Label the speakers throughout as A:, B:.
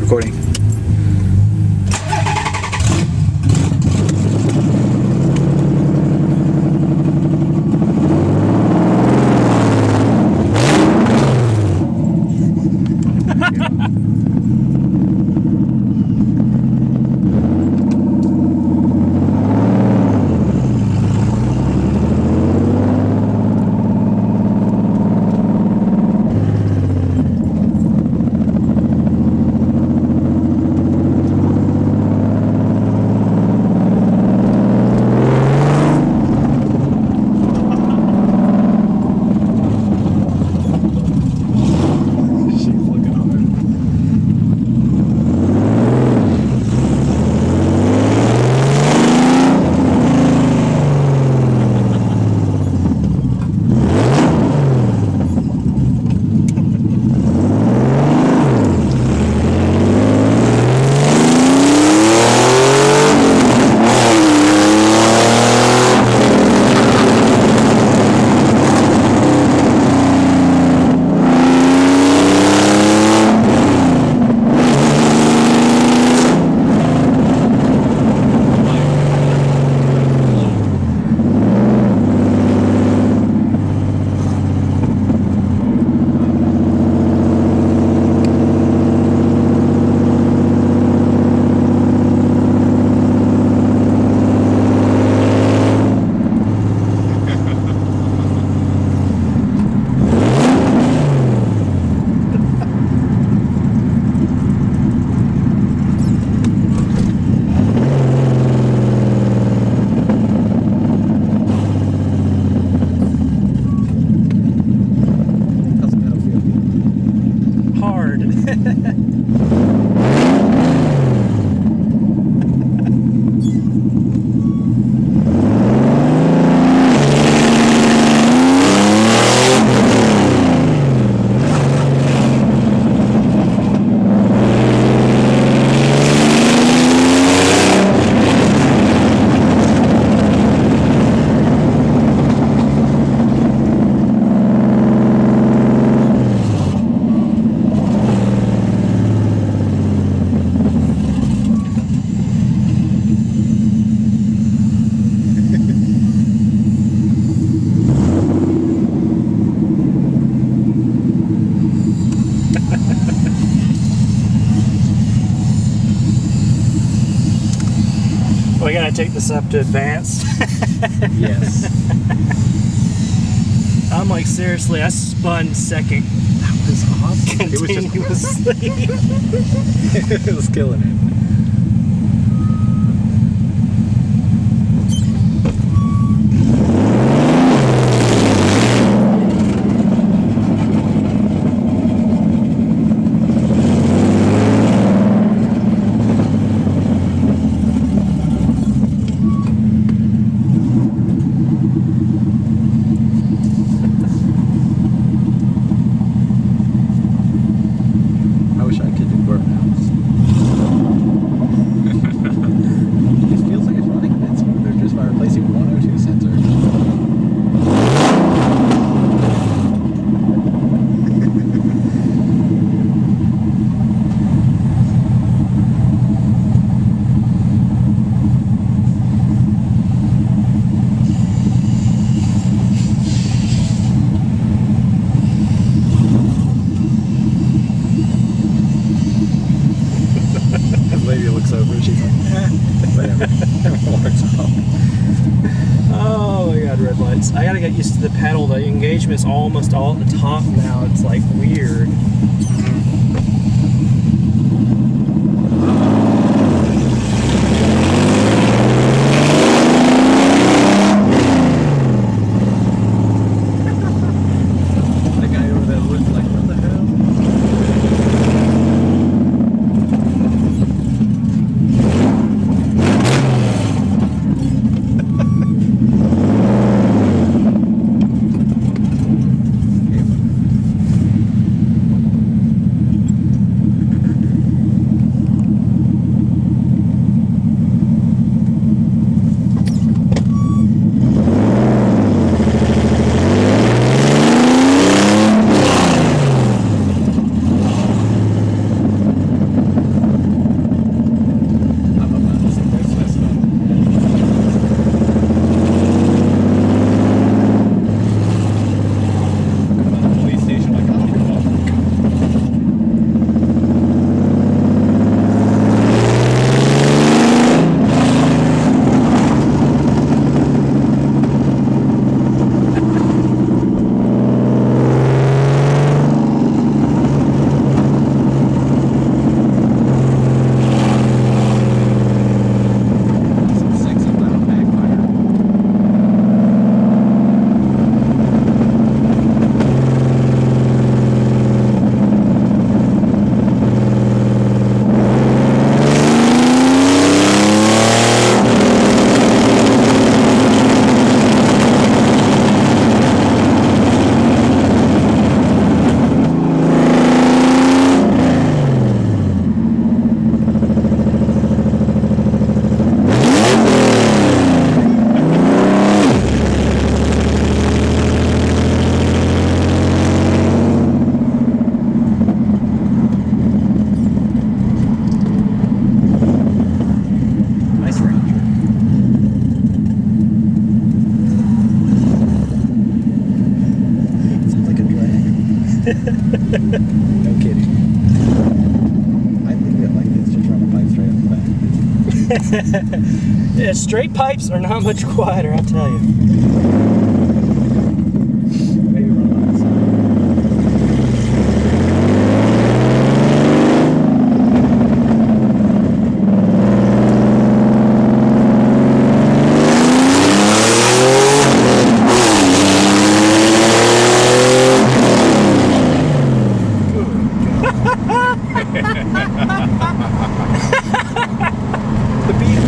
A: Recording.
B: We gotta take this up to advanced.
A: Yes.
B: I'm like, seriously, I spun second.
A: That was awesome. It was just
B: Continuously.
A: it was killing it. I wish I could do burnouts. It feels like it's running a bit smoother just by replacing one or two sensors. The lady looks over and she's like, whatever. Walks off.
B: Oh my god, red lights. I gotta get used to the pedal. The engagement's almost all at the top now. It's like weird.
A: The guy over there looks like, what the hell? No kidding. I leave it like this, just run a pipe straight up the back.
B: Yeah, straight pipes are not much quieter, I'll tell you.
A: Maybe run on the side.
B: The beat.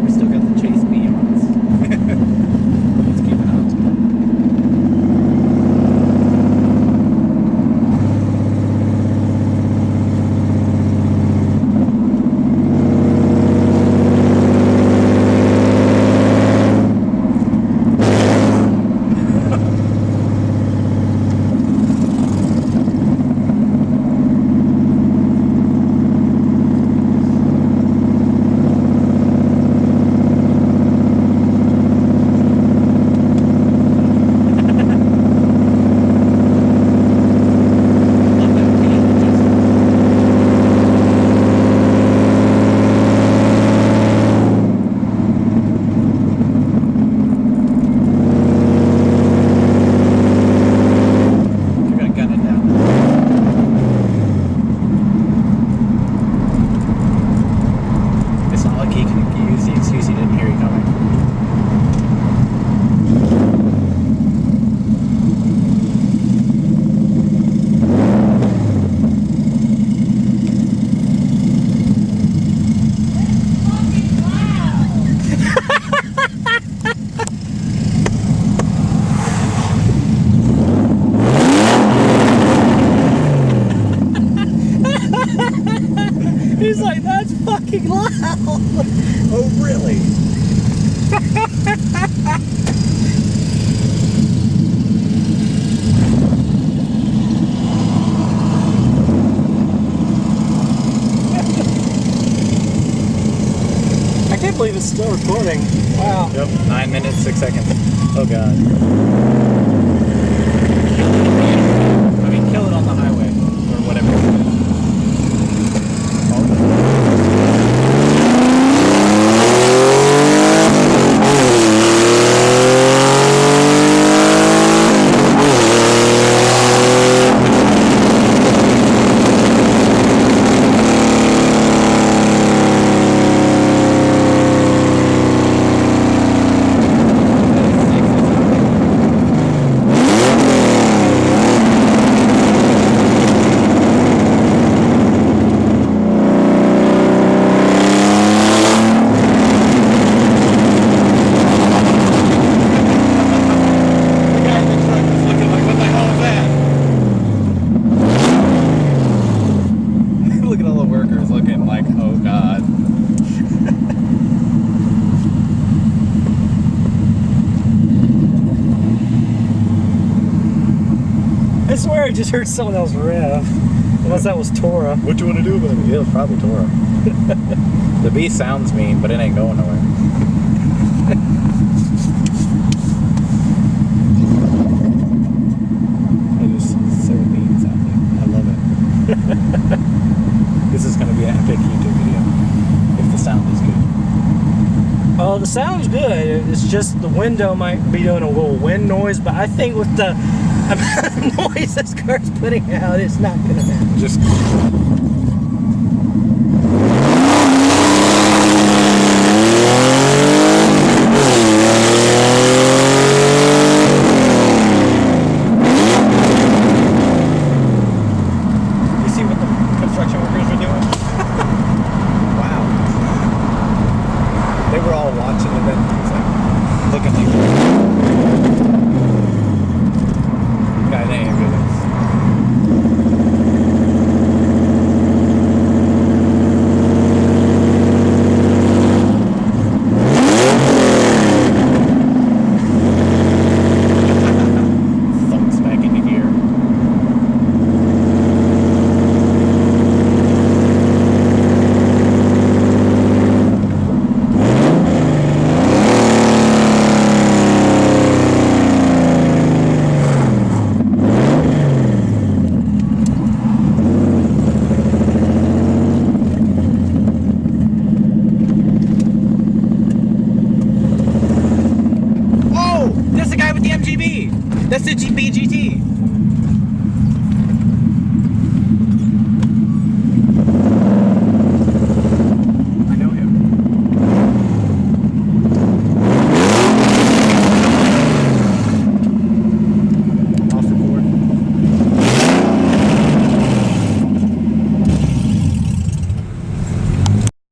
A: We still got the chase bee on us. Let's keep it up. Love that paint, just you're gonna gun it down. It's not like he can use the excuse he didn't hear you coming.
B: He's like, that's fucking loud.
A: Oh, really?
B: I can't believe it's still recording. Wow.
A: Yep. 9 minutes, 6 seconds. Oh, God. I mean, kill it on the highway or whatever. The guy in the truck was looking like, what the hell is that? Look at all the workers looking like, oh, God.
B: I swear I just heard someone else rev. Unless that was Tora.
A: What do you want to do about it? Yeah, it was probably Toro. The beast sounds mean, but it ain't going nowhere. It is so mean sounding. I love it. This is going to be an epic YouTube video if the sound is good.
B: Oh, the sound's good. It's just the window might be doing a little wind noise, but I think with the amount of noise this car's putting out, it's not gonna matter.
A: Just